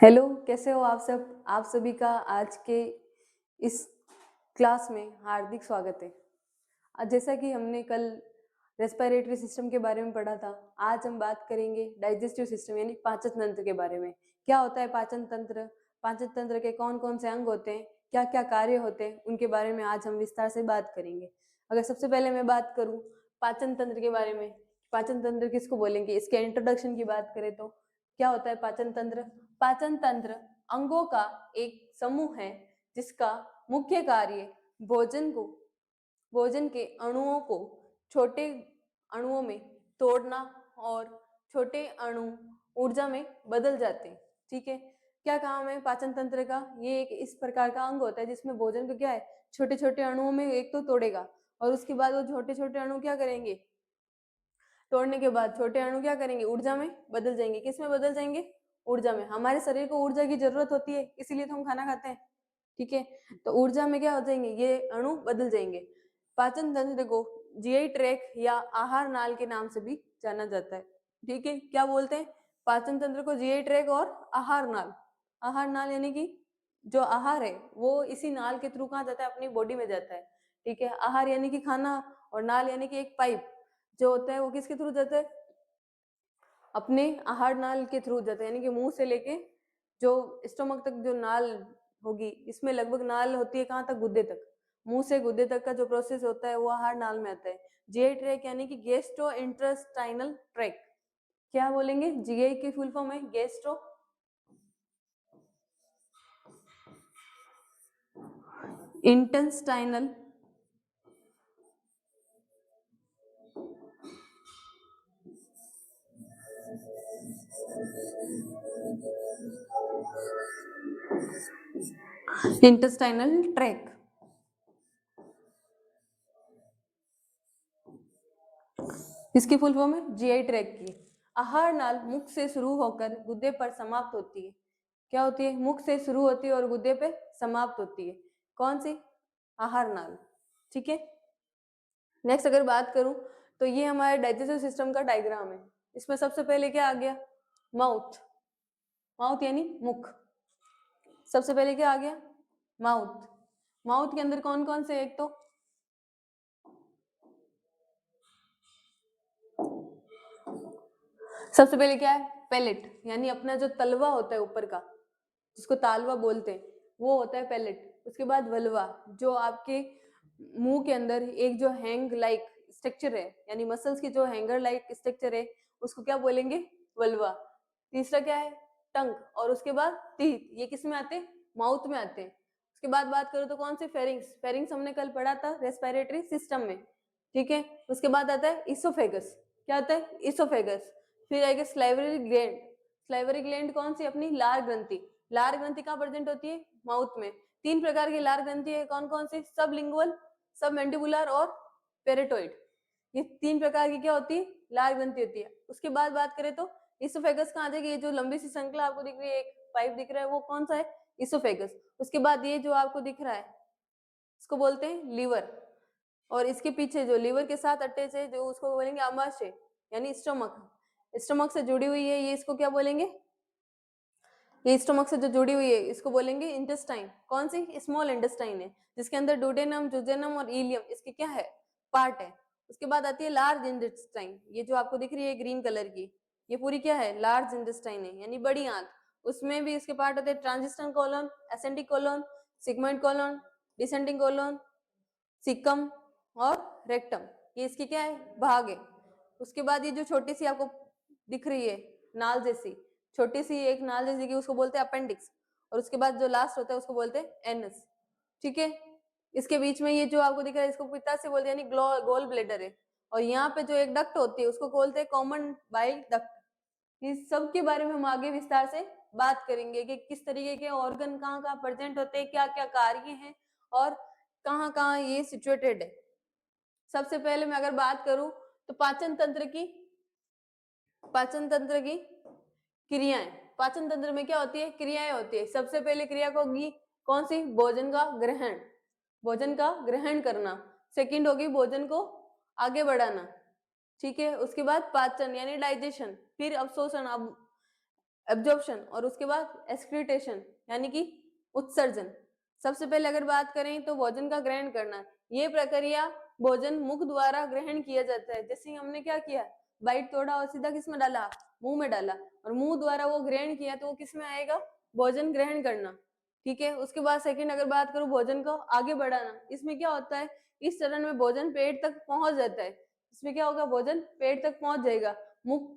Hello, कैसे हो आप सब? आप सभी का आज के इस क्लास में हार्दिक स्वागत है। जैसा कि हमने कल रेस्पिरेटरी सिस्टम के बारे में पढ़ा था, आज हम बात करेंगे डाइजेस्टिव सिस्टम यानी पाचन तंत्र के बारे में। क्या होता है पाचन तंत्र? पाचन तंत्र के कौन-कौन से अंग होते हैं? क्या-क्या कार्य होते हैं? उनके बारे में आज हम विस्तार से बात करेंगे। अगर सबसे पहले मैं बात करूँ पाचन तंत्र के बारे में, पाचन तंत्र किसको बोलेंगे? इसके इंट्रोडक्शन की बात करें तो क्या होता है पाचन तंत्र? पाचन तंत्र अंगों का एक समूह है जिसका मुख्य कार्य भोजन के अणुओं को छोटे अणुओं में तोड़ना और छोटे अणु ऊर्जा में बदल जाते हैं। ठीक है, क्या काम है पाचन तंत्र का? ये एक इस प्रकार का अंग होता है जिसमें भोजन को क्या है छोटे छोटे अणुओं में एक तो तोड़ेगा और उसके बाद वो छोटे छोटे अणु क्या करेंगे, तोड़ने के बाद छोटे अणु क्या करेंगे, ऊर्जा में बदल जाएंगे। किस में बदल जाएंगे? ऊर्जा में। हमारे शरीर को ऊर्जा की जरूरत होती है, इसीलिए तो हम खाना खाते हैं। ठीक है, तो ऊर्जा में क्या हो जाएंगे, ये अणु बदल जाएंगे। पाचन तंत्र को जीआई ट्रैक या आहार नाल के नाम से भी जाना जाता है। ठीक है, क्या बोलते हैं पाचन तंत्र को? जीआई ट्रैक और आहार नाल। आहार नाल यानी कि जो आहार है वो इसी नाल के थ्रू कहाँ जाता है, अपनी बॉडी में जाता है। ठीक है, आहार यानी कि खाना और नाल यानी कि एक पाइप जो होता है वो किसके थ्रू जाता है, अपने आहार नाल के थ्रू जाता है। यानी कि मुंह से लेके जो स्टोमक तक जो नाल होगी, इसमें लगभग नाल होती है कहाँ तक, गुद्दे तक। मुंह से गुद्दे तक का जो प्रोसेस होता है वो आहार नाल में आता है। जीआई ट्रैक यानी कि गैस्ट्रो इंटेस्टाइनल ट्रैक। क्या बोलेंगे? जीआई की फुल फॉर्म है गैस्ट्रो इंटेस्टाइनल इंटेस्टाइनल ट्रैक। इसकी फुल फॉर्म है जीआई ट्रैक की। आहार नाल मुख से शुरू होकर गुद्दे पर समाप्त होती है। क्या होती है? मुख से शुरू होती है और गुद्दे पे समाप्त होती है। कौन सी? आहार नाल। ठीक है, नेक्स्ट अगर बात करूं तो ये हमारे डाइजेस्टिव सिस्टम का डायग्राम है। इसमें सबसे पहले क्या आ गया? माउथ। माउथ यानी मुख। सबसे पहले क्या आ गया? माउथ। माउथ के अंदर कौन कौन से? एक तो सबसे पहले क्या है? पैलेट, यानी अपना जो तलवा होता है ऊपर का, जिसको तालवा बोलते हैं, वो होता है पैलेट। उसके बाद वल्वा, जो आपके मुंह के अंदर एक जो हैंग लाइक स्ट्रक्चर है, यानी मसल्स की जो हैंगर लाइक स्ट्रक्चर है, उसको क्या बोलेंगे? वल्वा। तीसरा क्या है? टंग। और उसके बाद टीथ। ये किस में आते हैं? माउथ में आते हैं। उसके बाद बात करो तो कौन से? फेरिंग्स। फेरिंग्स हमने कल पढ़ा था रेस्पिरेटरी सिस्टम में। ठीक है, उसके बाद आता है इसोफेगस। क्या आता है? इसोफेगस। फिर आएगा स्लाइवरी ग्लैंड। स्लाइवरी ग्लैंड कौन सी? अपनी लार ग्रंथि। लार ग्रंथि कहाँ प्रेजेंट होती है? माउथ में। तीन प्रकार की लार ग्रंथि है, कौन कौन सी? सब लिंगुअल, सब मैंडिबुलर और पेरेटोइड। ये तीन प्रकार की क्या होती है? लार ग्रंथि होती है। उसके बाद बात करें तो इसोफेगस कहाँ आ जाएगी? ये जो लंबी सी श्रृंखला आपको दिख रही है, एक पाइप दिख रहा है, वो कौन सा है? इसोफेगस। उसके बाद ये जो आपको दिख रहा है इसको बोलते हैं लीवर। और इसके पीछे जो लीवर के साथ अटैच है जो उसको बोलेंगे आमाशय यानी स्टोमक। स्टोमक से जुड़ी हुई है ये, इसको क्या बोलेंगे? ये स्टोमक से जो जुड़ी हुई है इसको बोलेंगे इंटेस्टाइन। कौन सी? स्मॉल इंटेस्टाइन है, जिसके अंदर डुडेनम, जुजेनम और इलियम इसके क्या है? पार्ट है। उसके बाद आती है लार्ज इंटेस्टाइन। ये जो आपको दिख रही है ग्रीन कलर की, ये पूरी क्या है? लार्ज इंटेस्टाइन है, यानी बड़ी आंत। उसमें भी इसके पार्ट होते हैं transverse colon, ascending colon, sigmoid colon, descending colon, caecum और रेक्टम। ये इसकी क्या है? भाग है। उसके बाद ये जो छोटी सी आपको दिख रही है नाल जैसी, छोटी सी एक नाल जैसी की, उसको बोलते हैं अपेंडिक्स। और उसके बाद जो लास्ट होता है उसको बोलते हैं एनस। ठीक है, इसके बीच में ये जो आपको दिख रहा है इसको पित्ताशय बोलते हैं, यानी गोल ब्लेडर है। और यहाँ पे जो एक डक्ट होती है उसको बोलते हैं कॉमन बाइल डक्ट। इस सब के बारे में हम आगे विस्तार से बात करेंगे कि किस तरीके के ऑर्गन कहाँ कहाँ प्रेजेंट होते हैं, क्या क्या कार्य हैं और कहाँ कहाँ ये सिचुएटेड है। सबसे पहले मैं अगर बात करूं तो पाचन तंत्र की क्रियाएं। पाचन तंत्र में क्या होती है? क्रियाएं होती है। सबसे पहले क्रिया को होगी कौन सी? भोजन का ग्रहण, भोजन का ग्रहण करना। सेकंड होगी भोजन को आगे बढ़ाना। ठीक है, उसके बाद पाचन यानी डाइजेशन, फिर अवशोषण। अब एब्जॉर्प्शन और उसके बाद एक्सक्रीटेशन यानी कि उत्सर्जन। सबसे पहले अगर बात करें तो भोजन का ग्रहण करना, ये प्रक्रिया भोजन मुख द्वारा ग्रहण किया जाता है। जैसे हमने क्या किया, बाइट तोड़ा और सीधा किसमें डाला, मुंह में डाला, और मुंह द्वारा वो ग्रहण किया तो वो किसमें आएगा, भोजन ग्रहण करना। ठीक है, उसके बाद सेकंड अगर बात करूं भोजन को आगे बढ़ाना, इसमें क्या होता है, इस चरण में भोजन पेट तक पहुंच जाता है। इसमें क्या होगा, भोजन पेट तक पहुंच जाएगा। मुख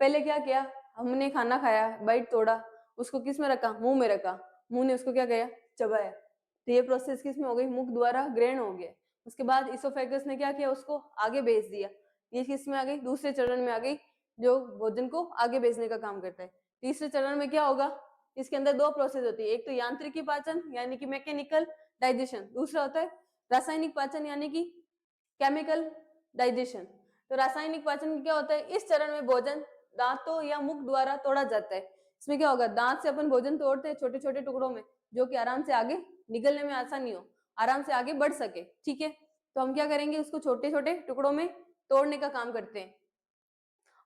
पहले क्या किया, हमने खाना खाया, बाइट तोड़ा, उसको किस में रखा, मुंह में रखा, मुंह ने उसको क्या किया, चबाया। तो ये प्रोसेस किस में हो गई, मुख द्वारा ग्रहण हो गया। उसके बाद इसोफेगस ने क्या किया, उसको आगे भेज दिया। ये किस में आ गई, दूसरे चरण में आ गई, जो भोजन को आगे भेजने का काम करता है। तीसरे चरण में क्या होगा, इसके अंदर दो प्रोसेस होती है, एक तो यांत्रिकी पाचन यानी कि मैकेनिकल डाइजेशन, दूसरा होता है रासायनिक पाचन यानी कि केमिकल डाइजेशन। तो रासायनिक पाचन क्या होता है, इस चरण में भोजन दांतों या मुख द्वारा तोड़ा जाता है। इसमें क्या होगा, दांत से अपन भोजन तोड़ते हैं छोटे छोटे टुकड़ों में, जो कि आराम से आगे निकलने में आसानी हो, आराम से आगे बढ़ सके। ठीक है, तो हम क्या करेंगे, उसको छोटे छोटे टुकड़ों में तोड़ने का काम करते हैं।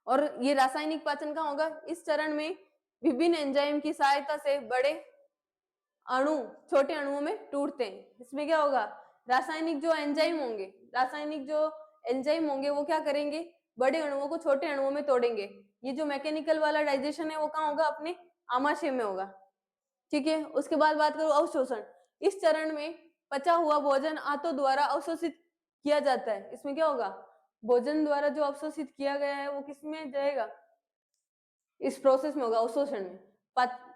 और ये रासायनिक पाचन का होगा, इस चरण में विभिन्न एंजाइम की सहायता से बड़े अणु छोटे अणुओं में टूटते हैं। इसमें क्या होगा, रासायनिक जो एंजाइम होंगे, रासायनिक जो एंजाइम होंगे वो क्या करेंगे, बड़े अणुओं को छोटे अणुओं में तोड़ेंगे। ये जो मैकेनिकल वाला डाइजेशन है वो कहाँ होगा, अपने आमाशय में होगा। ठीक है, उसके बाद बात करूं अवशोषण, इस चरण में पचा हुआ भोजन आंतों द्वारा अवशोषित किया जाता है। इसमें क्या होगा, भोजन द्वारा जो अवशोषित किया गया है वो किसमें जाएगा, इस प्रोसेस में होगा, अवशोषण में।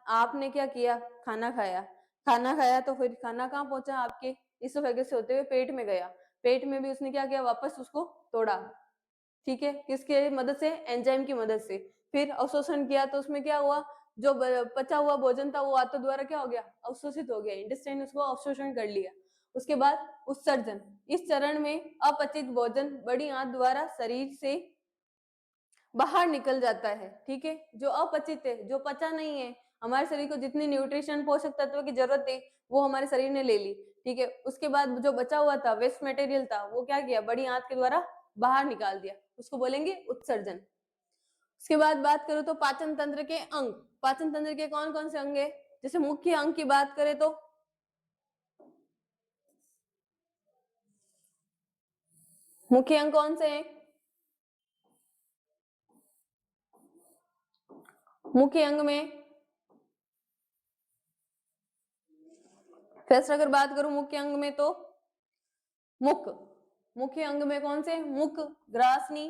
आपने क्या किया, खाना खाया, खाना खाया तो फिर खाना कहाँ पहुंचा, आपके इसोफेगस से होते हुए पेट में गया, पेट में भी उसने क्या किया, वापस उसको तोड़ा। ठीक है, किसके मदद से, एंजाइम की मदद से। फिर अवशोषण किया तो उसमें क्या हुआ, जो पचा हुआ भोजन था वो आंतों द्वारा क्या हो गया, अवशोषित हो गया, इंटेस्टाइन उसको अवशोषण कर लिया। उसके बाद उत्सर्जन, इस चरण में अपचित भोजन बड़ी आंत द्वारा शरीर से बाहर निकल जाता है। ठीक है, जो अपचित है, जो पचा नहीं है, हमारे शरीर को जितनी न्यूट्रिशन पोषक तत्व की जरूरत है वो हमारे शरीर ने ले ली। ठीक है, उसके बाद जो बचा हुआ था, वेस्ट मटेरियल था, वो क्या किया, बड़ी आंत के द्वारा बाहर निकाल दिया, उसको बोलेंगे उत्सर्जन। उसके बाद बात करो तो पाचन तंत्र के अंग, पाचन तंत्र के कौन कौन से अंग है, जैसे मुख्य अंग की बात करें तो मुख्य अंग कौन से हैं, मुख्य अंग में फर्स्ट अगर बात करूं मुख्य अंग में तो मुख, मुख्य अंग में कौन से, मुख, ग्रासनी,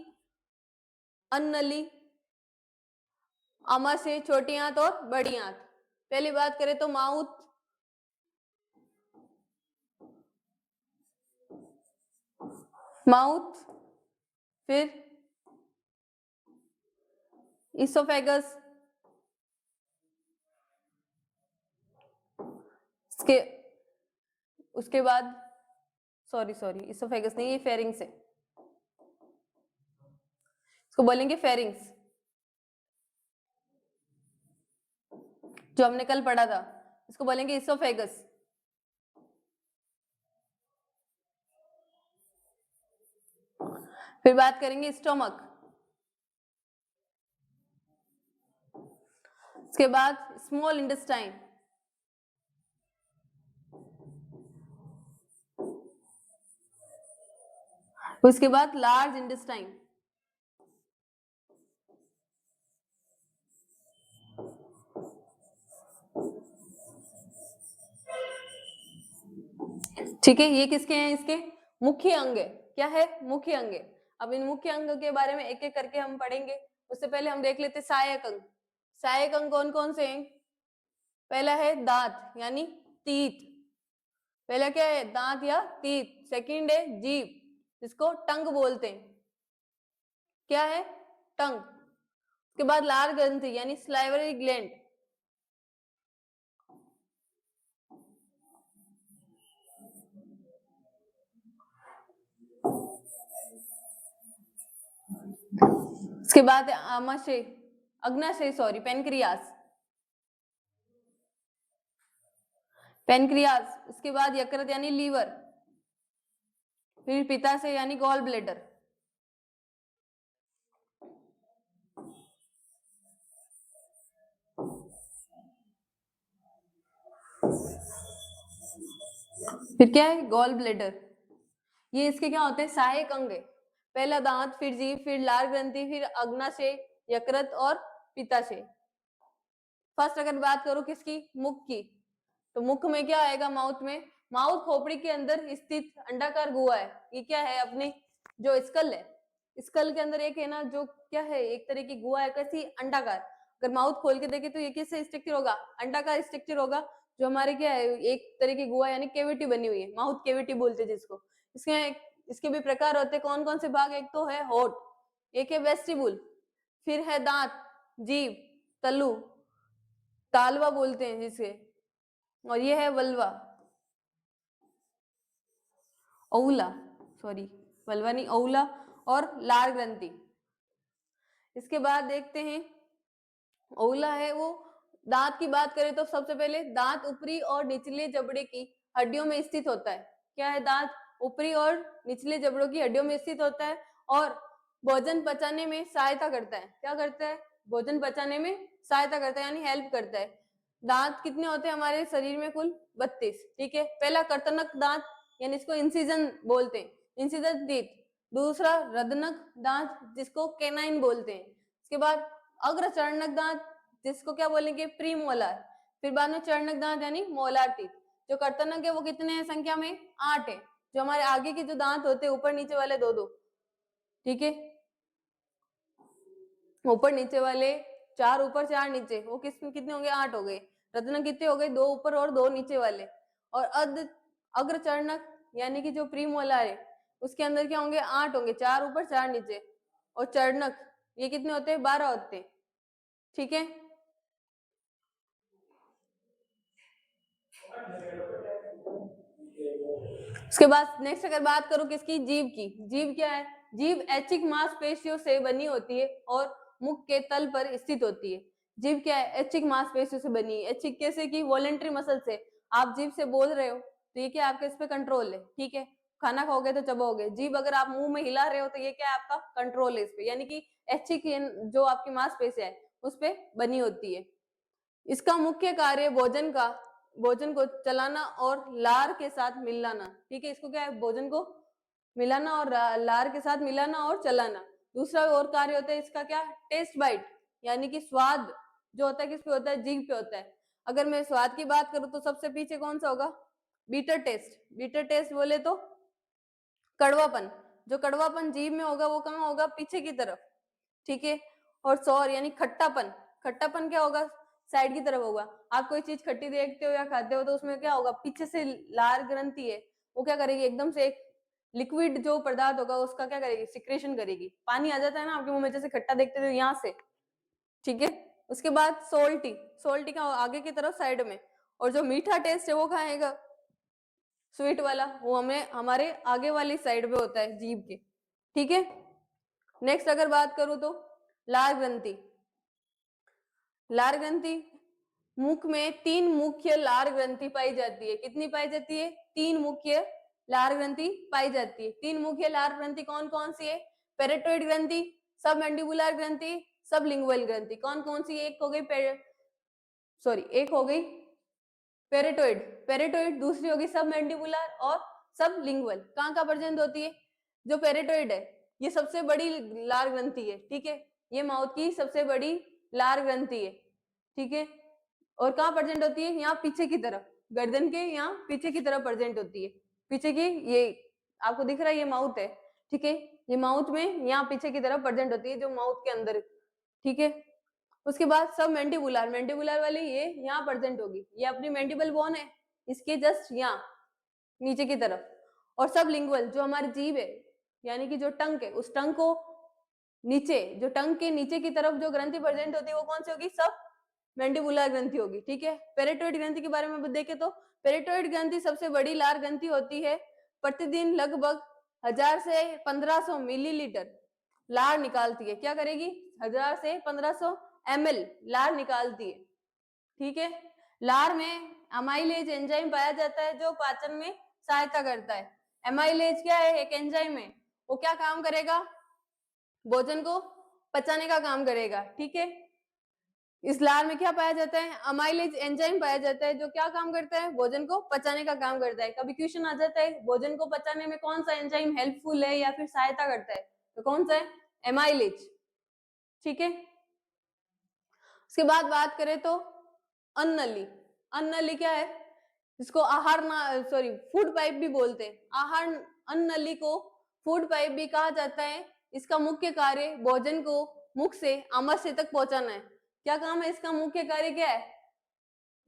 अन्नली, आमाशय, छोटी आंत और बड़ी आंत। पहली बात करें तो माउथ, माउथ, फिर इसोफेगस, उसके उसके बाद सॉरी सॉरी इसोफेगस नहीं, ये फेरिंग्स है, इसको बोलेंगे फेरिंग्स, जो हमने कल पढ़ा था, इसको बोलेंगे इसोफेगस। फिर बात करेंगे स्टोमक, उसके बाद स्मॉल इंटेस्टाइन, उसके बाद लार्ज इंटेस्टाइन, ठीक है, ये किसके हैं, इसके मुख्य अंग है। क्या है, मुख्य अंग है। अब इन मुख्य अंग के बारे में एक एक करके हम पढ़ेंगे। उससे पहले हम देख लेते सहायक अंग। सहायक अंग कौन कौन से हैं, पहला है दांत यानी टीथ, पहला क्या है, दांत या टीथ। सेकंड है जीभ, जिसको टंग बोलते हैं, क्या है, टंग। उसके बाद लार ग्रंथि यानी स्लाइवरी ग्लैंड, उसके बाद आमाशय, अग्नाशय सॉरी, पेनक्रियास, पेनक्रियास। उसके बाद यकृत यानी लीवर, फिर पित्ताशय यानी गॉल ब्लैडर, फिर क्या है, गॉल ब्लेडर। ये इसके क्या होते हैं, सहायक अंग है। पहला दांत, फिर जीभ, फिर लार ग्रंथि, फिर अग्नाशय, यकृत और पित्ताशय। फर्स्ट अगर बात करूं किसकी, मुख की, तो मुख में क्या आएगा, माउथ में, माउथ खोपड़ी के अंदर स्थित अंडाकार गुहा है। ये क्या है, अपने जो स्कल है, स्कल के अंदर एक है ना, जो क्या है, एक तरह की गुहा है, कैसी, अंडाकार। अगर माउथ खोल के देखे तो ये किससे स्ट्रक्चर होगा, अंडाकार स्ट्रक्चर होगा। जो हमारे क्या है, एक तरह की गुहा यानी केविटी बनी हुई है, माउथ केविटी बोलते हैं जिसको। इसके भी प्रकार होते हैं, कौन कौन से भाग, एक तो है होठ, एक है वेस्टिबुल, फिर है दांत, जीभ, तल्लू, तालवा बोलते हैं जिसे, और ये है वल्वा, औला, सॉरी वल्वा नहीं, औला, और लार ग्रंथि। इसके बाद देखते हैं, औला है वो, दांत की बात करें तो सबसे पहले दांत ऊपरी और निचले जबड़े की हड्डियों में स्थित होता है। क्या है, दांत ऊपरी और निचले जबड़ों की हड्डियों में स्थित होता है और भोजन पचाने में सहायता करता है। क्या करता है, भोजन पचाने में सहायता करता है, यानी हेल्प करता है। दांत कितने होते हैं हमारे शरीर में, कुल 32। ठीक है, पहला कर्तनक दांत, यानी इसको इंसिजन बोलते हैं, इंसिजन टीथ। दूसरा रदनक दांत, जिसको कैनाइन बोलते हैं। इसके बाद अग्र चरणक दांत, जिसको क्या बोलेंगे, प्री मोलार। फिर बाद में चरणक दांत यानी मोलार टीथ। जो कर्तनक है वो कितने हैं संख्या में, 8 है। जो हमारे आगे के जो दांत होते हैं, ऊपर नीचे वाले दो दो, ठीक है, ऊपर नीचे वाले 4 ऊपर 4 नीचे, वो कितने होंगे, 8 हो गए। रत्न कितने हो गए, 2 ऊपर और 2 नीचे वाले। और अग्र चरणक यानी कि जो प्री मोलार है, उसके अंदर क्या होंगे, 8 होंगे, 4 ऊपर 4 नीचे। और चरणक ये कितने होते हैं, 12 होते हैं। ठीक है, उसके बाद नेक्स्ट अगर बात करूं किसकी, जीभ की। जीभ क्या है, जीभ ऐच्छिक मांसपेशियों से बनी होती है और मुख के तल पर स्थित होती है। जीभ क्या है, ऐच्छिक मांसपेशियों से बनी है। ऐच्छिक कैसे की, वॉलेंट्री मसल से। आप जीभ से बोल रहे हो तो ये क्या, आपके इस पे कंट्रोल है। ठीक है, खाना खाओगे तो चबाओगे, जीभ अगर आप मुंह में हिला रहे हो तो ये क्या है, आपका कंट्रोल है इस पे, यानी कि ऐच्छिक जो आपकी मांसपेशियां है उस पे बनी होती है। इसका मुख्य कार्य भोजन को चलाना और लार के साथ मिलाना। ठीक है, इसको क्या है, भोजन को मिलाना और लार के साथ मिलाना और चलाना। दूसरा और कार्य होता है इसका क्या, टेस्ट बाइट, यानी कि स्वाद जो होता है किस पे होता है, जीभ पे होता है। अगर मैं स्वाद की बात करूं तो सबसे पीछे कौन सा होगा, बीटर टेस्ट। बीटर टेस्ट बोले तो कड़वापन, जो कड़वापन जीभ में होगा वो कहाँ होगा, पीछे की तरफ। ठीक है, और सौर यानी खट्टापन। खट्टापन क्या होगा, साइड की तरफ होगा। आप कोई चीज खट्टी देखते हो या खाते हो तो उसमें क्या होगा, पीछे से लार ग्रंथि है, वो क्या करेगी, एकदम से एक लिक्विड जो पदार्थ होगा उसका क्या करेगी, सिक्रेशन करेगी। पानी आ जाता है ना आपके मुंह में, जैसे खट्टा देखते थे यहाँ से। ठीक है, उसके बाद सोल्टी, सोल्टी का आगे की तरफ साइड में। और जो मीठा टेस्ट है वो खाएगा, स्वीट वाला, वो हमें हमारे आगे वाली साइड पे होता है, जीभ के। ठीक है, नेक्स्ट अगर बात करूं तो लार ग्रंथि। लार ग्रंथि, मुख में 3 मुख्य लार ग्रंथि पाई जाती है। कितनी पाई जाती है, 3 मुख्य लार ग्रंथि पाई जाती है। 3 मुख्य लार ग्रंथि कौन कौन सी है, पेरेटोइड ग्रंथि, सब मैंडिबुलर ग्रंथि, सब लिंगुअल ग्रंथि। कौन कौन सी, एक हो गई एक हो गई पेरेटोइड, पेरेटोइड, दूसरी होगी सब मैंडिबुलर और सब लिंगुअल। कहाँ कहाँ प्रेजेंट होती है, जो पेरेटोइड है ये सबसे बड़ी लार ग्रंथि है। ठीक है, ये माउथ की सबसे बड़ी लार ग्रंथि है। ठीक है, और कहाँ प्रेजेंट होती है, यहाँ पीछे की तरफ, गर्दन के यहाँ पीछे की तरफ प्रेजेंट होती है। पीछे की, ये आपको दिख रहा है, ये माउथ है। ठीक है, ये माउथ में यहाँ पीछे की तरफ प्रेजेंट होती है, जो माउथ के अंदर। ठीक है, उसके बाद सब मैंडिबुलर, मैंडिबुलर वाली ये यहाँ प्रेजेंट होगी, ये अपनी मैंडिबल बोन है इसके जस्ट यहाँ नीचे की तरफ। और सब लिंगुअल, जो हमारी जीभ है यानी कि जो टंग है, उस टंग को नीचे, जो टंग के नीचे की तरफ जो ग्रंथि प्रेजेंट होती है वो कौन सी होगी, सब मैंडिबुलर ग्रंथि होगी। ठीक है, पेरेटोइड ग्रंथि के बारे में देखें तो पेरेटोइड ग्रंथि सबसे बड़ी लार ग्रंथि होती है। प्रतिदिन लगभग 1000 से 1500 मिलीलीटर लार निकालती है। क्या करेगी, 1000 से 1500 ml लार निकालती है। ठीक है, लार में अमाइलेज एंजाइम पाया जाता है जो पाचन में सहायता करता है। एमाइलेज क्या है, एक एंजाइम है, वो क्या काम करेगा, भोजन को पचाने का काम करेगा। ठीक है, इस लार में क्या पाया जाता है? अमाइलेज एंजाइम पाया जाता है, जो क्या काम करता है? भोजन को पचाने का काम करता है। कभी क्वेश्चन आ जाता है भोजन को पचाने में कौन सा एंजाइम हेल्पफुल है या फिर सहायता करता है, तो कौन सा है? एमाइलेज। ठीक है, उसके बाद बात करें तो अन्नली। अन्नली क्या है? इसको आहार ना सॉरी फूड पाइप भी बोलते हैं। आहार अन्नली को फूड पाइप भी कहा जाता है। इसका मुख्य कार्य भोजन को मुख से आमाशय तक पहुंचाना है। क्या काम है इसका? मुख्य कार्य क्या है?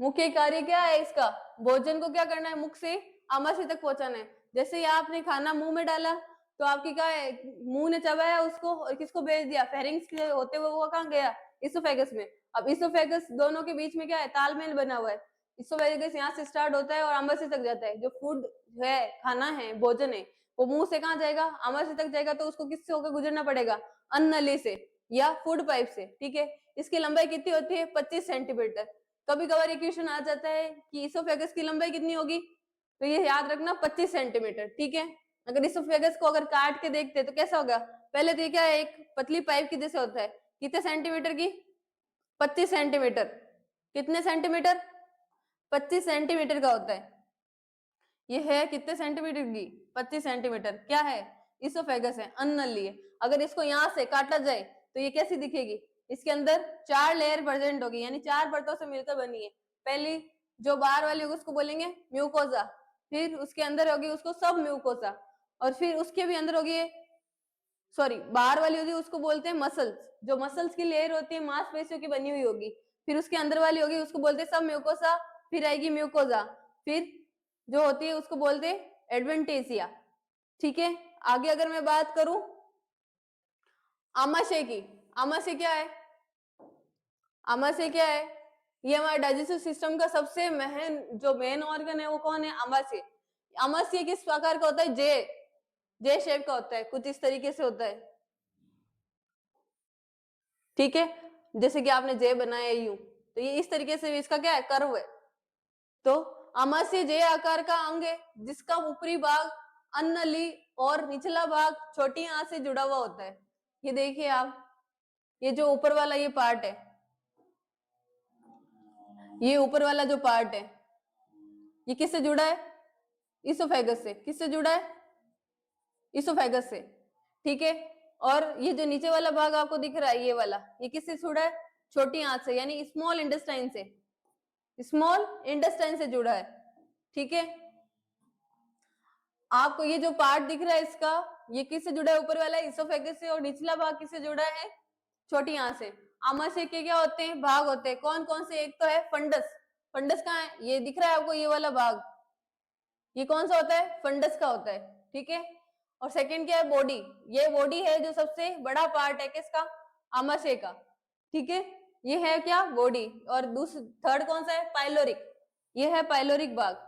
मुख्य कार्य क्या है इसका? भोजन को क्या करना है? मुख से आमाशय तक पहुंचाना है। जैसे ही आपने खाना मुंह में डाला तो आपकी क्या है? मुंह ने चबाया उसको और किसको भेज दिया? फेरिंग्स के होते हुए वो कहाँ गया? इसोफेगस में। अब इसोफेगस दोनों के बीच में क्या है? तालमेल बना हुआ है। इसोफेगस यहाँ से स्टार्ट होता है और आमाशय तक जाता है। जो फूड है, खाना है, भोजन है, वो मुंह से कहाँ जाएगा? आमाशय तक जाएगा। तो उसको किससे होकर गुजरना पड़ेगा? अन्न नली से या फूड पाइप से। ठीक है, इसकी लंबाई कितनी होती है? 25 सेंटीमीटर। कभी कभार ये क्वेश्चन आ जाता है कि इसोफेगस की लंबाई कितनी होगी, तो ये याद रखना 25 सेंटीमीटर। ठीक है, अगर इसोफेगस को अगर काट के देखते तो कैसा होगा? पहले तो ये क्या है? एक पतली पाइप की जैसे होता है। कितने सेंटीमीटर की? 25 सेंटीमीटर। कितने सेंटीमीटर? 25 सेंटीमीटर का होता है। ये है कितने सेंटीमीटर की? 25 सेंटीमीटर। क्या है? इसोफेगस है, अन्ननली है। अगर इसको यहाँ से काटा जाए तो ये कैसी दिखेगी? इसके अंदर 4 लेयर प्रेजेंट होगी, यानी 4 परतों से मिलकर बनी है। पहली जो बाहर वाली होगी उसको बोलेंगे म्यूकोजा, फिर उसके अंदर होगी उसको सब म्यूकोजा, और फिर उसके भी अंदर होगी सॉरी बाहर वाली होगी उसको बोलते हैं मसल्स। जो मसल्स की लेयर होती है मांसपेशियों की बनी हुई होगी। फिर उसके अंदर वाली होगी उसको बोलते हैं सब म्यूकोसा, फिर आएगी म्यूकोजा, फिर जो होती है उसको बोलते हैं एडवेंटेसिया। ठीक है, आगे अगर मैं बात करूं आमाशय की। आमाशय क्या है? आमाशय क्या है? ये हमारे डाइजेस्टिव सिस्टम का सबसे मेन ऑर्गन है, वो कौन है? आमाशय। आमाशय किस प्रकार का होता है? जे शेप का होता है, कुछ इस तरीके से होता है। ठीक है, जैसे कि आपने जे बनाया यूं, तो ये इस तरीके से इसका क्या है? कर्व है। तो आमाशय जे आकार का अंग है जिसका ऊपरी भाग अन्नली और निचला भाग छोटी आंत से जुड़ा हुआ होता है। ये देखिए आप, ये जो ऊपर वाला ये पार्ट है, ये ऊपर वाला जो पार्ट है, ये किससे जुड़ा है? इसोफेगस से। किससे जुड़ा है? इसोफेगस से। ठीक है, और ये जो नीचे वाला भाग आपको दिख रहा है, ये वाला, ये किससे जुड़ा है? छोटी आंत से, यानी स्मॉल इंटेस्टाइन से। स्मॉल इंटेस्टाइन से जुड़ा है। ठीक है, आपको ये जो पार्ट दिख रहा है इसका, ये किससे जुड़ा है? ऊपर वाला इसोफेगस से, और निचला भाग किससे जुड़ा है? छोटी आंत से। आमाशय के क्या होते हैं? भाग होते हैं। कौन कौन से? एक तो है फंडस। फंडस कहाँ है? ये दिख रहा है आपको, ये वाला भाग, ये कौन सा होता है? फंडस का होता है। ठीक है, और सेकंड क्या है? बॉडी। ये बॉडी है जो सबसे बड़ा पार्ट है किसका? आमाशय का। ठीक है, ये है क्या? बॉडी। और थर्ड कौन सा है? पाइलोरिक। ये है पाइलोरिक भाग।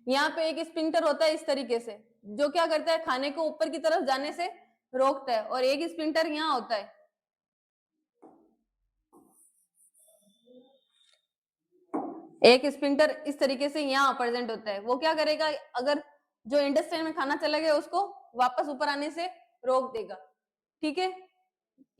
यहाँ पे एक स्पिंक्टर होता है इस तरीके से, जो क्या करता है? खाने को ऊपर की तरफ जाने से रोकता है, और एक स्पिंक्टर यहाँ होता है। एक स्पिंक्टर इस तरीके से यहाँ प्रेजेंट होता है। वो क्या करेगा? अगर जो इंटेस्टाइन में खाना चला गया उसको वापस ऊपर आने से रोक देगा। ठीक है,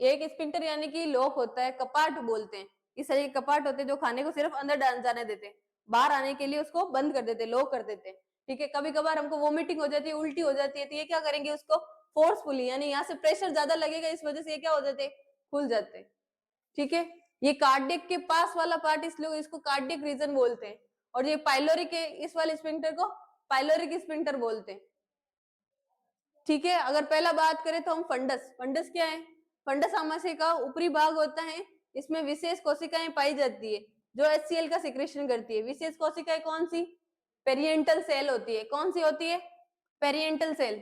एक स्पिंक्टर यानी कि लॉक होता है, कपाट बोलते हैं। इस तरह के कपाट होते हैं जो खाने को सिर्फ अंदर जाने देते हैं, बाहर आने के लिए उसको बंद कर देते, लॉक कर देते हैं। ठीक है, कभी कभार हमको वोमिटिंग हो जाती है, उल्टी हो जाती है, तो ये क्या करेंगे? उसको फोर्सफुली, यानी यहाँ से प्रेशर ज्यादा लगेगा, इस वजह से ये क्या हो जाते हैं? खुल जाते हैं। ठीक है, ये कार्डियक के पास वाला पार्ट, इसलिए इसको कार्डियक रीजन बोलते हैं। और ये पाइलोरिक है, इस वाले स्पिंक्टर को पाइलोरिक स्पिंक्टर बोलते हैं। ठीक है, अगर पहला बात करें तो हम फंडस। फंडस क्या है? फंडस आमाशय का ऊपरी भाग होता है। इसमें विशेष कोशिकाएं पाई जाती है जो HCl का सिक्रेशन करती है। विशेष कोशिकाएं कौन सी? पेरिएंटल सेल होती है। कौन सी होती है? पेरिएंटल सेल।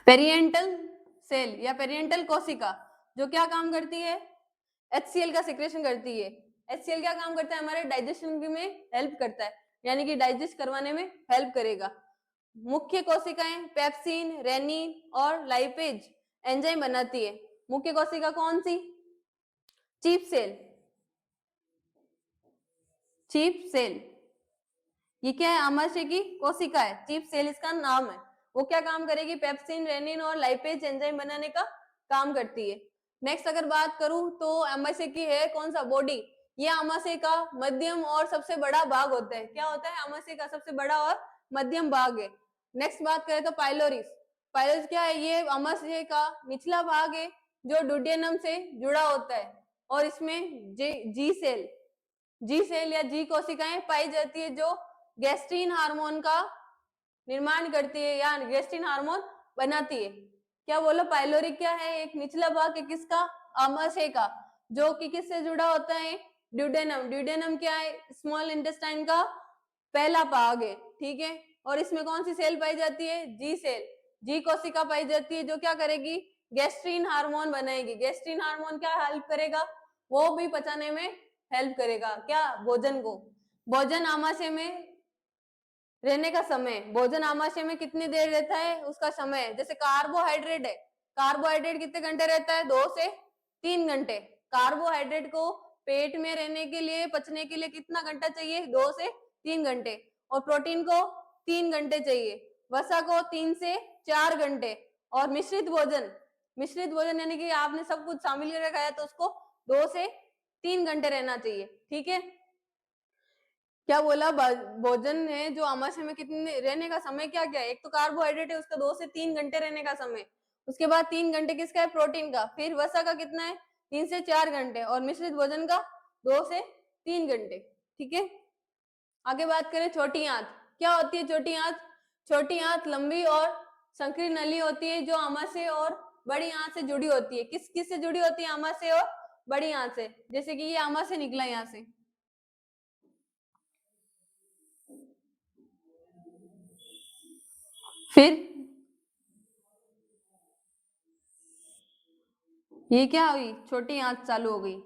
पेरिएंटल सेल या पेरिएंटल कोशिका जो क्या काम करती है? HCl का सिक्रेशन करती है। HCl क्या काम करता है? हमारे डाइजेशन में हेल्प करता है, यानी कि डाइजेस्ट करवाने में हेल्प करेगा। मुख्य कोशिकाएं पेप्सिन, रेनिन और लाइपेज एंजाइम बनाती है। मुख्य कोशिका कौन सी? Chief cell. चीफ सेल ये क्या है? आमाशय की कोशिका है, चीफ सेल इसका नाम है। वो क्या काम करेगी, पेप्सिन, रेनिन और लाइपेज एंजाइम बनाने का काम करती है। नेक्स्ट अगर बात करूं तो आमाशय की है कौन सा, बॉडी। ये आमाशय का मध्यम और सबसे बड़ा भाग होता है। क्या होता है, आमाशय का सबसे बड़ा और मध्यम भाग है। नेक्स्ट बात करें तो पाइलोरिस। पाइलोरिस क्या है, ये आमाशय का निचला भाग है जो डुडेनम से जुड़ा होता है और इसमें जी सेल या जी कोशिकाएं पाई जाती है जो गैस्ट्रीन हार्मोन का निर्माण करती है या गैस्ट्रीन हार्मोन बनाती है। क्या बोलो, पाइलोरी क्या है, एक निचला भाग है किसका, आमाशय का, जो कि किससे जुड़ा होता है, ड्यूडेनम। ड्यूडेनम क्या है, स्मॉल इंटेस्टाइन का पहला भाग है, ठीक है। और इसमें कौन सी सेल पाई जाती है, जी सेल, जी कोशिका पाई जाती है जो क्या करेगी, गैस्ट्रीन हार्मोन बनाएगी। गैस्ट्रीन हार्मोन क्या हेल्प करेगा, वो भी पचाने में हेल्प करेगा, क्या, भोजन को। भोजन आमाशय में रहने का समय, भोजन आमाशय में कितनी देर रहता है, उसका समय। जैसे कार्बोहाइड्रेट है, कार्बोहाइड्रेट कितने घंटे रहता है, 2 से 3 घंटे। कार्बोहाइड्रेट को पेट में रहने के लिए, पचने के लिए कितना घंटा चाहिए, 2 से 3 घंटे। और प्रोटीन को 3 घंटे चाहिए, वसा को 3 से 4 घंटे। और मिश्रित भोजन यानी कि आपने सब कुछ शामिल करके खाया तो उसको 2 से 3 घंटे रहना चाहिए, ठीक है। क्या बोला, भोजन है जो आमाशय में कितने रहने का समय क्या क्या है, एक तो कार्बोहाइड्रेट है उसका 2 से 3 घंटे रहने का समय, उसके बाद 3 घंटे किसका है, प्रोटीन का, फिर वसा का कितना है, 3 से 4 घंटे, और मिश्रित भोजन का 2 से 3 घंटे, ठीक है। आगे बात करें छोटी आंत। क्या होती है छोटी आंत, छोटी आंत लंबी और संकरी नली होती है जो आमाशय और बड़ी आंत से जुड़ी होती है। किस किस से जुड़ी होती है, आमाशय और बड़ी आंत से। जैसे कि ये आमाशय निकला यहाँ से, फिर ये क्या हुई, छोटी आंत चालू हो गई।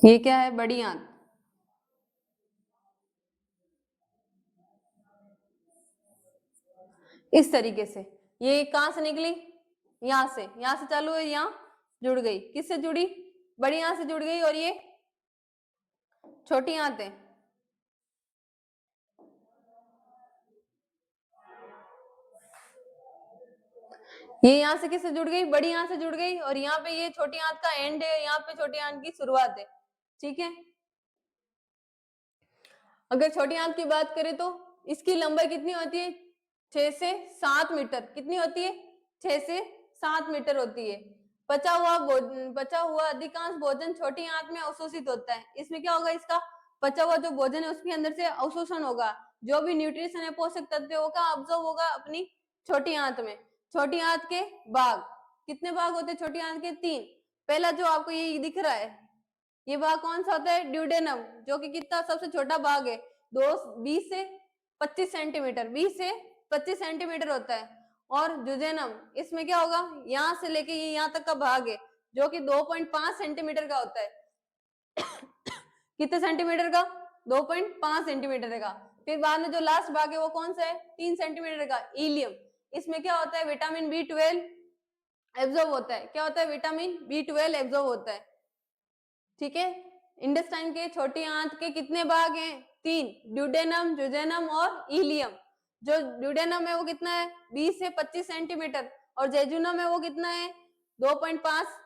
ये क्या है, बड़ी आंत। इस तरीके से ये कहां से निकली, यहाँ से चालू है, यहाँ जुड़ गई, किससे जुड़ी, बड़ी आंत से जुड़ गई, और ये छोटी आंत है। ये यहाँ से किससे जुड़ गई, बड़ी आंत से जुड़ गई, और यहाँ पे ये छोटी आंत का एंड है, यहाँ पे छोटी आंत की शुरुआत है, ठीक है। अगर छोटी आंत की बात करें तो इसकी लंबाई कितनी होती है, 6 से 7 मीटर। कितनी होती है, 6 से 7 मीटर होती है। बचा हुआ अधिकांश भोजन छोटी आंत में अवशोषित होता है। इसमें क्या होगा, इसका बचा हुआ जो भोजन है उसके अंदर से अवशोषण होगा, जो भी न्यूट्रिशन है, पोषक तत्व होगा, ऑब्जॉर्व होगा अपनी छोटी आंत में। छोटी आंत के भाग, कितने भाग होते हैं छोटी आंत के, 3। पहला जो आपको ये दिख रहा है, ये भाग कौन सा होता है, ड्यूडेनम, जो कि कितना सबसे छोटा भाग है, 20 से 25 सेंटीमीटर, 20 से 25 सेंटीमीटर होता है। और जुजेनम, इसमें क्या होगा, यहाँ से लेके ये यहाँ तक का भाग है जो कि 2.5 सेंटीमीटर का होता है। कितने सेंटीमीटर का, 2.5 सेंटीमीटर का। फिर बाद में जो लास्ट भाग है वो कौन सा है, 3 सेंटीमीटर का, इलियम। इसमें क्या होता है, विटामिन B12 एब्जॉर्ब होता है। क्या होता है, विटामिन B12 एब्जॉर्ब होता है, ठीक है। इंटेस्टाइन के छोटी आंत के कितने भाग हैं, 3, ड्यूडेनम, जुजेनम और इलियम। जो ड्यूडेनम है वो कितना है, 20 से 25 सेंटीमीटर, और जेजुनम है वो कितना है, 2.5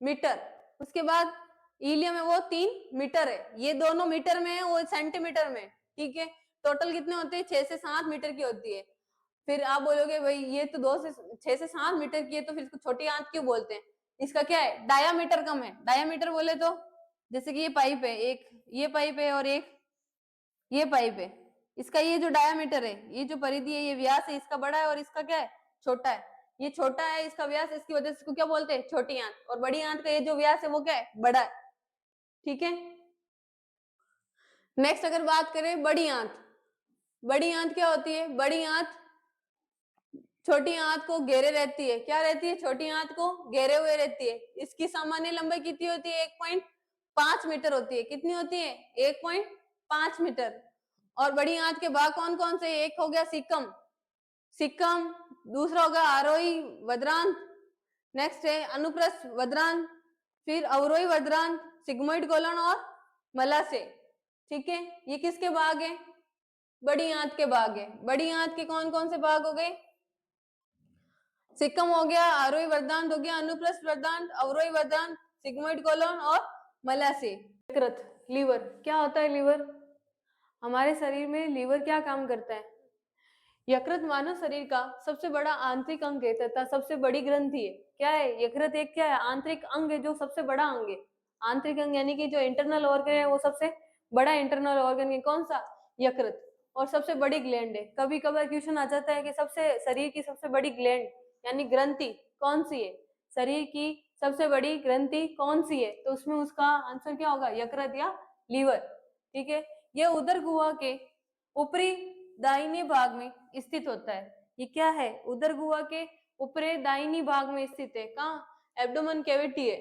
मीटर। उसके बाद इलियम है वो 3 मीटर है। ये दोनों मीटर में है, वो सेंटीमीटर में, ठीक है। टोटल कितने होते हैं, 6 से 7 मीटर की होती है। फिर आप बोलोगे भाई ये तो 6 से 7 मीटर की है तो फिर इसको छोटी आंत क्यों बोलते हैं। इसका क्या है, डायामीटर कम है। डायामीटर बोले तो जैसे कि ये पाइप है, एक ये पाइप है और एक ये पाइप है, इसका ये जो डायामीटर है, ये जो परिधि है, ये व्यास है, इसका बड़ा है और इसका क्या है, छोटा है। ये छोटा है इसका व्यास, इसकी वजह से इसको क्या बोलते हैं, छोटी आंत। और बड़ी आंत का ये जो व्यास है वो क्या है, बड़ा है, ठीक है। नेक्स्ट अगर बात करें बड़ी आंत, बड़ी आंत क्या होती है, बड़ी आंत छोटी आंत को घेरे रहती है। क्या रहती है, छोटी आंत को घेरे हुए रहती है। इसकी सामान्य लंबाई कितनी होती है, 1.5 मीटर होती है। कितनी होती है, 1.5 मीटर। और बड़ी आंत के भाग कौन कौन से, एक हो गया सीकम, सिक्कम, दूसरा होगा आरोही वज्रांत, नेक्स्ट है अनुप्रस्थ वज्रांत, फिर अवरोही वज्रांत, सिग्मोइड कोलन और मलासे। ठीक है, ये किसके भाग है? बड़ी आंत के भाग है। बड़ी आंत के कौन कौन से भाग हो गए? सिक्कम हो गया, आरोही वज्रांत हो गया, अनुप्रस्थ वज्रांत, अवरोही वज्रांत, सिग्मोइड कोलन और मलासे। यकृत, लीवर, क्या होता है लीवर? हमारे शरीर में लीवर क्या काम करता है? यकृत मानव शरीर का सबसे बड़ा आंतरिक अंग है तथा सबसे बड़ी ग्रंथि है। क्या है यकृत? एक क्या है? आंतरिक अंग है, जो सबसे बड़ा अंग है। आंतरिक अंग यानी कि जो इंटरनल ऑर्गन है वो सबसे बड़ा इंटरनल ऑर्गन है। कौन सा? यकृत। और सबसे बड़ी ग्लैंड है। कभी कभार क्वेश्चन आ जाता है कि सबसे शरीर की सबसे बड़ी ग्लैंड यानी ग्रंथि कौन सी है? शरीर की सबसे बड़ी ग्रंथि कौन सी है? तो उसमें उसका आंसर क्या होगा? यकृत या लीवर। ठीक है, यह उदर गुहा के ऊपरी दाहिने भाग में स्थित होता है। ये क्या है? उदर गुहा के ऊपरी दाहिनी भाग में स्थित है। कहाँ? एब्डोमेन कैविटी है,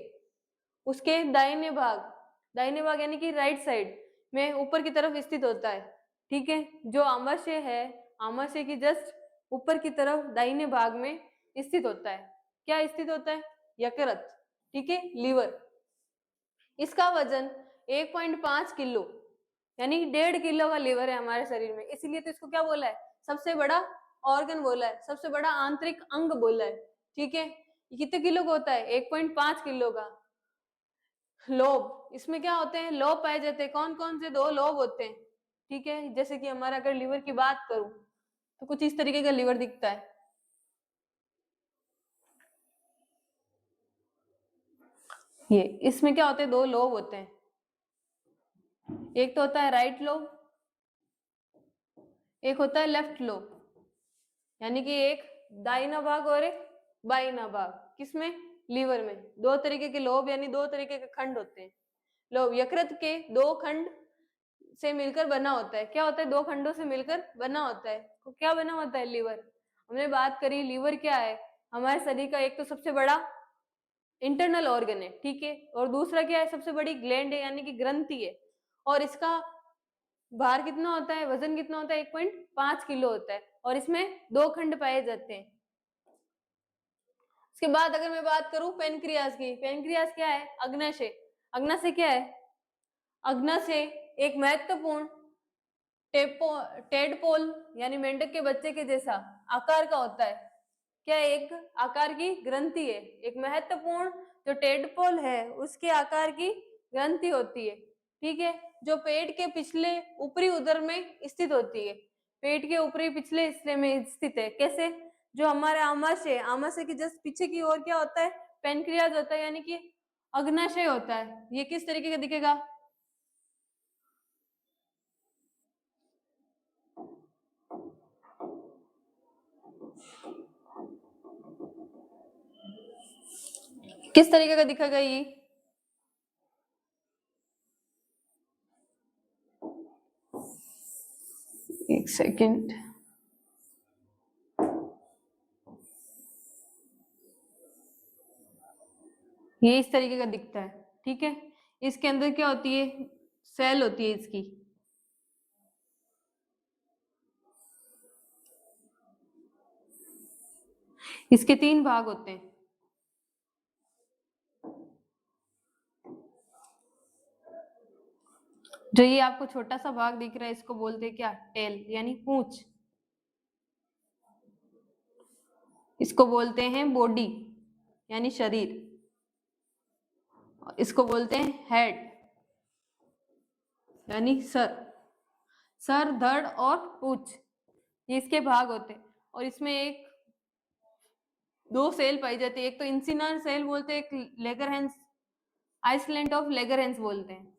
उसके दाहिने भाग यानी कि राइट साइड में ऊपर की तरफ स्थित होता है। ठीक है, जो आमाशय है, आमाशय की जस्ट ऊपर की तरफ दाहिने भाग में स्थित होता है। क्या स्थित होता है? यकृत। ठीक है, लीवर। इसका वजन 1.5 किलो यानी 1.5 किलो का लीवर है हमारे शरीर में, इसीलिए तो इसको क्या बोला है? सबसे बड़ा ऑर्गन बोला है, सबसे बड़ा आंतरिक अंग बोला है। ठीक है, ये कितने किलो का होता है? 1.5 किलो का। लोब, इसमें क्या होते हैं? लोब पाए जाते हैं। कौन कौन से? 2 लोब होते हैं। ठीक है, जैसे कि हमारा अगर लीवर की बात करूं तो कुछ इस तरीके का लीवर दिखता है। ये इसमें क्या होते हैं? 2 लोब होते हैं। एक तो होता है राइट लोब, एक होता है लेफ्ट लोब, यानी कि एक दाहिना भाग और एक बाइना भाग। किसमें? लीवर में। 2 तरीके के लोब यानी 2 तरीके के खंड होते हैं। लोब यकृत के 2 खंड से मिलकर बना होता है। क्या होता है? 2 खंडों से मिलकर बना होता है। तो क्या बना होता है? लीवर। हमने बात करी लीवर क्या है? हमारे शरीर का एक तो सबसे बड़ा इंटरनल ऑर्गन है। ठीक है, और दूसरा क्या है? सबसे बड़ी ग्लैंड है यानी कि ग्रंथि है। और इसका भार कितना होता है? वजन कितना होता है? 1.5 किलो होता है। और इसमें 2 खंड पाए जाते हैं। उसके बाद अगर मैं बात करूं पेनक्रियाज की, पेनक्रियाज क्या है? अग्नाशय। अग्नाशय क्या है? अग्नाशय एक महत्वपूर्ण टेडपोल यानी मेंढक के बच्चे के जैसा आकार का होता है। क्या? एक आकार की ग्रंथि है। एक महत्वपूर्ण जो टेडपोल है उसके आकार की ग्रंथि होती है। ठीक है, जो पेट के पिछले ऊपरी उदर में स्थित होती है। पेट के ऊपरी पिछले हिस्से में स्थित है। कैसे? जो हमारे आमाशय की जस्ट पीछे की ओर क्या होता है? पेनक्रियाज होता है यानी कि अग्नाशय होता है। ये किस तरीके का दिखेगा? किस तरीके का दिखेगा ये? एक सेकेंड, ये इस तरीके का दिखता है। ठीक है, इसके अंदर क्या होती है? सेल होती है इसकी। इसके 3 भाग होते हैं। जो ये आपको छोटा सा भाग दिख रहा है इसको बोलते हैं क्या? टेल यानी पूंछ। इसको बोलते हैं बॉडी यानी शरीर। इसको बोलते हैं हेड यानी सर। सर, धड़ और पूंछ, ये इसके भाग होते हैं। और इसमें एक 2 सेल पाई जाती है। एक तो इंसिनर सेल बोलते हैं, एक लेगरहेंस, आइसलैंड ऑफ लेगरहेंस बोलते हैं,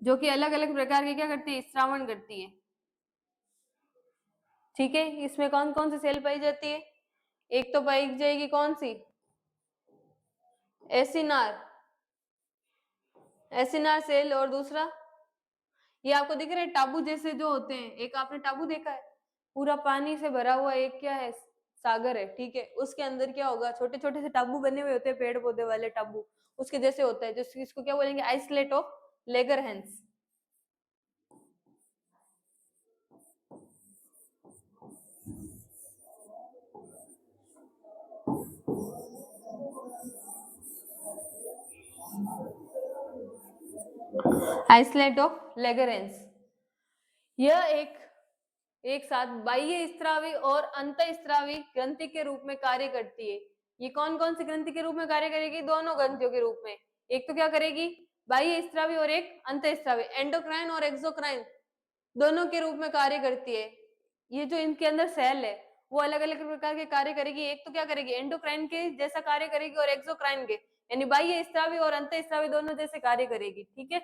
जो कि अलग अलग प्रकार के क्या करती है? श्रावण करती है। ठीक है, इसमें कौन कौन सी सेल पाई जाती है? एक तो पाई जाएगी कौन सी? Acinar, acinar cell. और दूसरा ये आपको दिख रहे हैं टाबू जैसे जो होते हैं। एक आपने टाबू देखा है? पूरा पानी से भरा हुआ एक क्या है? सागर है। ठीक है, उसके अंदर क्या होगा? छोटे छोटे से टाबू बने हुए होते हैं, पेड़ पौधे वाले टाबू, उसके जैसे होता है। जो इसको क्या बोलेंगे? Islet of Langerhans. Islet of Langerhans, यह एक साथ बाह्य स्त्रावी और अंतःस्त्रावी ग्रंथि के रूप में कार्य करती है। ये कौन कौन सी ग्रंथि के रूप में कार्य करेगी? दोनों ग्रंथियों के रूप में। एक तो क्या करेगी? बाह्य स्त्रावी और एक अंतःस्त्रावी, एंडोक्राइन और एक्सोक्राइन दोनों के रूप में कार्य करती है। ये जो इनके अंदर सेल है वो अलग अलग प्रकार के कार्य करेगी। एक तो क्या करेगी? एंडोक्राइन के जैसा कार्य करेगी और एक्सोक्राइन के यानी बाह्य स्त्रावी और अंतःस्त्रावी दोनों जैसे कार्य करेगी। ठीक है।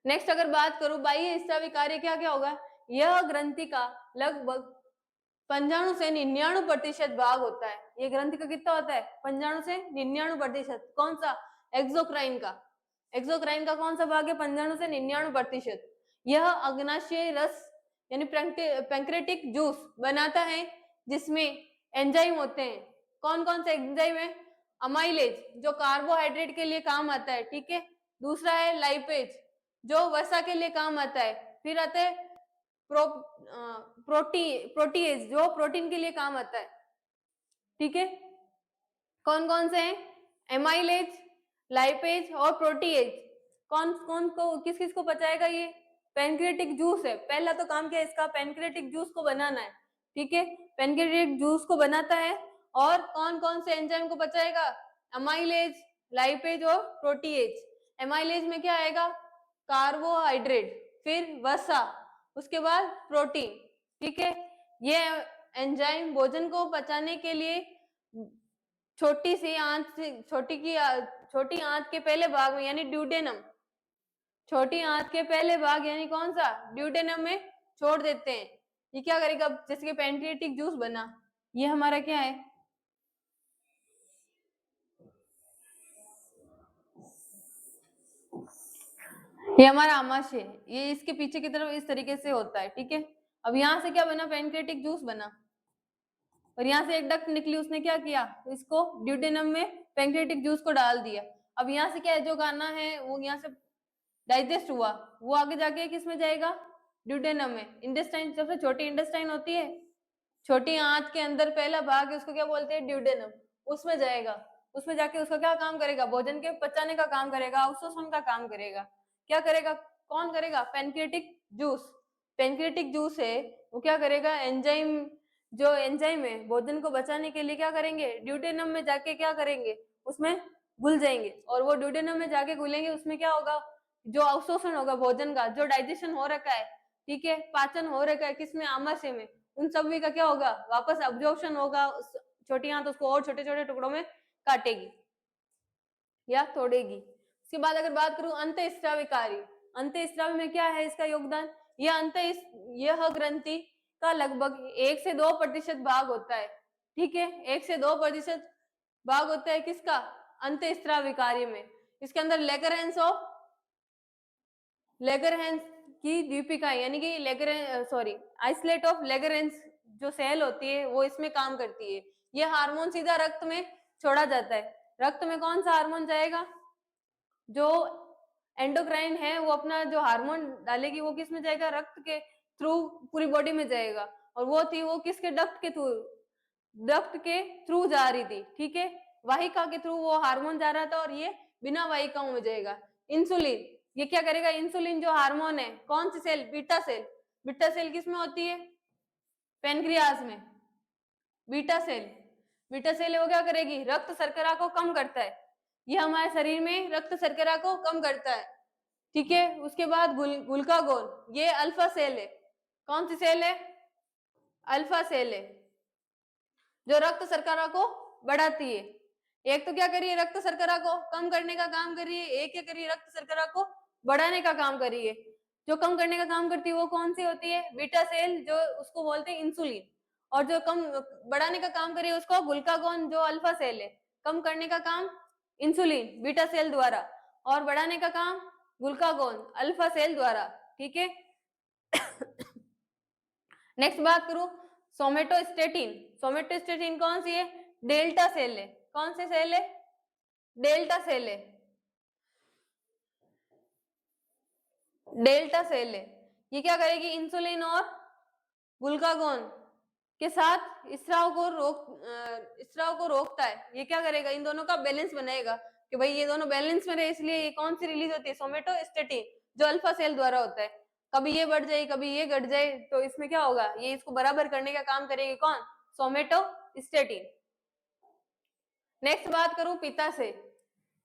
नेक्स्ट अगर बात करूं बाह्य स्त्रावी कार्य क्या क्या होगा, यह ग्रंथि का लगभग 95 से 99% भाग होता है। ये ग्रंथि का कितना होता है? 95 से 99%। कौन सा? एक्सोक्राइन का। एक्सोक्राइन का कौन सा भाग है? 95 से 99%। यह अग्नाशय रस यानी पैंक्रेटिक जूस बनाता है जिसमें एंजाइम होते हैं। कौन कौन से एंजाइम है? अमाइलेज जो कार्बोहाइड्रेट के लिए काम आता है। ठीक है। दूसरा है लाइपेज जो वसा के लिए काम आता है। फिर आते हैं प्रोटीएज जो प्रोटीन के लिए काम आता है। ठीक है। कौन कौन से हैं? एमाइलेज, लाइपेज और प्रोटीएज। कौन कौन को किस किस को पचाएगा? ये पैनक्रियाटिक जूस है। पहला तो काम क्या है इसका? पैनक्रियाटिक जूस को बनाना है। ठीक है। पैनक्रियाटिक जूस को बनाता है और कौन कौन से एंजाइम को पचाएगा? अमाइलेज, लाइपेज और प्रोटीएज। एमाइलेज में क्या आएगा? कार्बोहाइड्रेट, फिर वसा, उसके बाद प्रोटीन। ठीक है। ये एंजाइम भोजन को पचाने के लिए छोटी सी आंत से छोटी आंत के पहले भाग में यानी ड्यूडेनम, छोटी आंत के पहले भाग यानी कौन सा? ड्यूडेनम में छोड़ देते हैं। ये क्या करेगा? जैसे कि पैनक्रियाटिक जूस बना, ये हमारा क्या है? ये हमारा आमाशय है। ये इसके पीछे की तरफ इस तरीके से होता है। ठीक है। अब यहाँ से क्या बना? पैनक्रियाटिक जूस बना और यहाँ से एक डक्ट निकली, उसने क्या किया? इसको ड्यूडेनम में पैनक्रियाटिक जूस को डाल दिया। अब यहाँ से क्या है? जो खाना है वो यहाँ से डाइजेस्ट हुआ, वो आगे जाके किस में जाएगा? ड्यूडेनम में। इंटेस्टाइन सबसे छोटी इंटेस्टाइन होती है, छोटी आंत के अंदर पहला भाग है, उसको क्या बोलते हैं? ड्यूडेनम। उसमें जाएगा, उसमें जाके उसका क्या काम करेगा? भोजन के पचाने का काम करेगा, अवशोषण का काम करेगा। क्या करेगा? कौन करेगा? Pancreatic juice. पैनक्रियाटिक जूस है वो क्या करेगा? एंजाइम, जो एंजाइम है भोजन को बचाने के लिए क्या करेंगे? ड्यूडेनम में जाके क्या करेंगे? उसमें घुल जाएंगे और वो ड्यूडेनम में जाके घुलेंगे। उसमें क्या होगा? जो अवशोषण होगा भोजन का, जो डाइजेशन हो रखा है, ठीक है, पाचन हो रखा है किसमें? आमाशय में, उन सभी का क्या होगा? वापस अब्जॉर्प्शन होगा। छोटी आंत उसको और छोटे छोटे टुकड़ों में काटेगी या तोड़ेगी। उसके बाद अगर बात करूं अंतःस्रावी कार्य, अंतःस्रावी में क्या है इसका योगदान? यह ग्रंथि का लगभग 1 से 2% भाग होता है। ठीक है। 1 से 2% भाग होता है किसका? अंतःस्रावी कार्य में। इसके अंदर लेगरहैंस की दीपिका यानी कि आइसलेट ऑफ लेगरेंस जो सेल होती है वो इसमें काम करती है। ये हार्मोन सीधा रक्त में छोड़ा जाता है। रक्त में कौन सा हार्मोन जाएगा? जो एंडोक्राइन है वो अपना जो हार्मोन डालेगी वो किस में जाएगा? रक्त के थ्रू पूरी बॉडी में जाएगा। और वो किसके? डक्ट के थ्रू जा रही थी। ठीक है। वाहिका के थ्रू वो हार्मोन जा रहा था और ये बिना वाहिकाओं में जाएगा। इंसुलिन, ये क्या करेगा? इंसुलिन जो हार्मोन है, कौन सी cell? Beta cell. Beta cell किस में होती है? पेनक्रियाज में। बीटा सेल, बीटा सेल वो क्या करेगी? रक्त शर्करा को कम करता है। ये हमारे शरीर में रक्त शर्करा को कम करता है। ठीक है। उसके बाद ग्लूकागोन, ये अल्फा सेल है। कौन सी सेल है? अल्फा सेल है जो रक्त शर्करा को बढ़ाती है। एक तो क्या करी है? रक्त शर्करा को कम करने का काम कर रही है। एक क्या करी है? रक्त शर्करा को बढ़ाने का काम कर रही है। जो कम करने का काम करती है वो कौन सी होती है? बीटा सेल, जो उसको बोलते हैं इंसुलिन। और जो कम बढ़ाने का काम करे उसको ग्लूकागोन, जो अल्फा सेल है। कम करने का काम इंसुलिन बीटा सेल द्वारा और बढ़ाने का काम ग्लूकागोन अल्फा सेल द्वारा। ठीक है। नेक्स्ट बात करूं सोमेटोस्टेटिन। सोमेटोस्टेटिन कौन सी है? डेल्टा सेल है। कौन सी सेल है? डेल्टा सेल है। डेल्टा सेल है। ये क्या करेगी? इंसुलिन और ग्लूकागोन के साथ स्राव को रोकता है। ये क्या करेगा, इन दोनों का बैलेंस बनाएगा कि भाई ये दोनों बैलेंस में रहे, इसलिए ये कौन सी रिलीज होती है, सोमेटोस्टेटिन, जो अल्फा सेल द्वारा होता है। कभी ये बढ़ जाए कभी ये घट जाए तो इसमें क्या होगा, ये इसको बराबर करने का काम करेगी कौन, सोमेटोस्टेटिन। नेक्स्ट बात करूं पित्ताशय।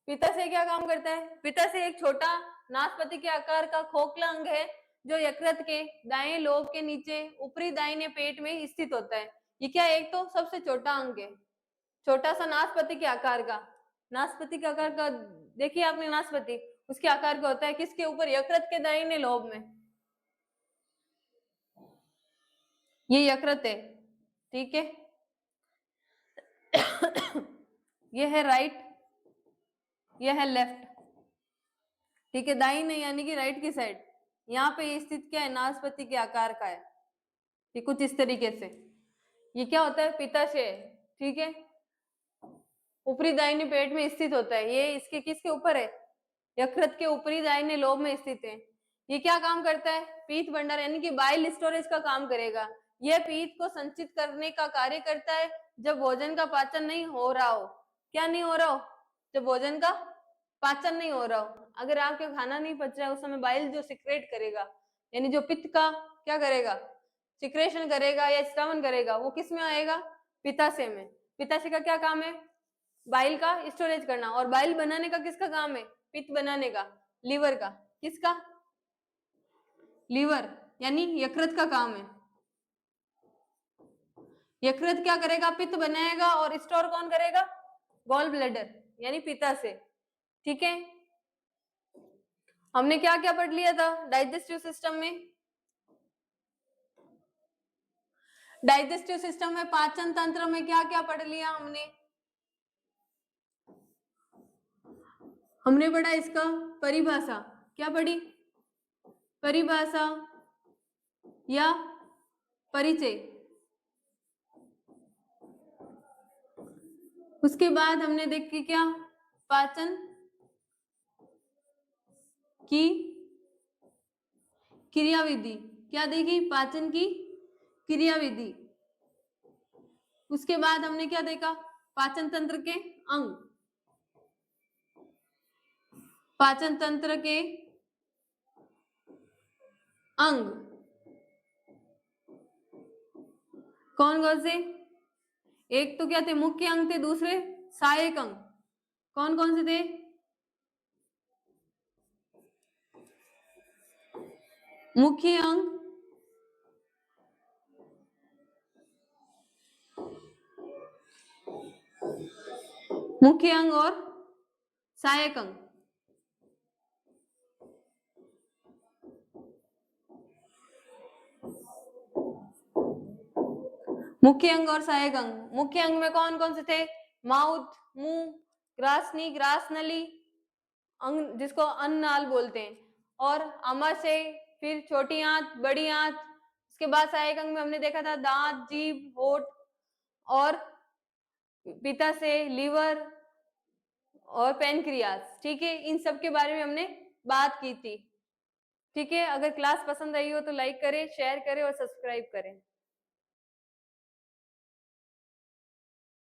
पित्ताशय क्या काम करता है, पित्ताशय एक छोटा नाशपाती के आकार का खोखला अंग है जो यकृत के दाएं लोब के नीचे ऊपरी दाहिने पेट में स्थित होता है। ये क्या, एक तो सबसे छोटा अंग है, छोटा सा नाशपाती के आकार का, नाशपाती के आकार का देखिए आपने नाशपाती, उसके आकार का होता है, किसके ऊपर, यकृत के दाहिने लोब में, ये यकृत है, ठीक है। ये है राइट, ये है लेफ्ट, ठीक है, दाहिने यानी कि राइट की साइड। यहाँ पे ये स्थित क्या है, नाशपाती के आकार का है, ये कुछ इस तरीके से। ये क्या होता है, पित्ताशय, ठीक है, ऊपरी दाहिने पेट में स्थित होता है। ये इसके किसके ऊपर है, यकृत के ऊपरी दाहिने लोब में स्थित है। ये क्या काम करता है, पीत भंडार यानी कि बाइल स्टोरेज का काम करेगा। यह पीत को संचित करने का कार्य करता है जब भोजन का पाचन नहीं हो रहा हो। क्या नहीं हो रहा हो, जब भोजन का पाचन नहीं हो रहा हो, अगर आपके खाना नहीं पच रहा है उस समय बाइल जो सिक्रेट करेगा, यानी जो पित्त का क्या करेगा, सिक्रेशन करेगा या स्रावन करेगा, वो किस में आएगा, पित्ताशय में। पित्ताशय का क्या काम है, बाइल का स्टोरेज करना, और बाइल बनाने का किसका काम है, पित्त बनाने का, लीवर का, किसका, लीवर यानी यकृत का काम है। यकृत क्या करेगा, पित्त बनाएगा, और स्टोर कौन करेगा, गॉल ब्लैडर यानी पित्ताशय, ठीक है। हमने क्या क्या पढ़ लिया था डाइजेस्टिव सिस्टम में, डाइजेस्टिव सिस्टम में पाचन तंत्र में क्या क्या पढ़ लिया हमने पढ़ा इसका परिभाषा, क्या पढ़ी, परिभाषा या परिचय। उसके बाद हमने देखी क्या, पाचन की क्रियाविधि, क्या देखी, पाचन की क्रियाविधि। उसके बाद हमने क्या देखा, पाचन तंत्र के अंग, पाचन तंत्र के अंग कौन कौन से, एक तो क्या थे, मुख्य अंग थे, दूसरे सहायक अंग, कौन कौन से थे, मुख्य अंग, मुख्य अंग और सहायक अंग। मुख्य अंग और सहायक अंग, मुख्य अंग में कौन कौन से थे, माउथ, मुंह, ग्रासनी, ग्रास नली, अंग जिसको अन्ननाल बोलते हैं, और आमाशय, फिर छोटी आंत, बड़ी आंत। उसके बाद सहायक अंग में हमने देखा था दांत, जीभ, होठ, और पित्ताशय, लीवर और पेनक्रियास, ठीक है। इन सब के बारे में हमने बात की थी, ठीक है। अगर क्लास पसंद आई हो तो लाइक करें, शेयर करें और सब्सक्राइब करें।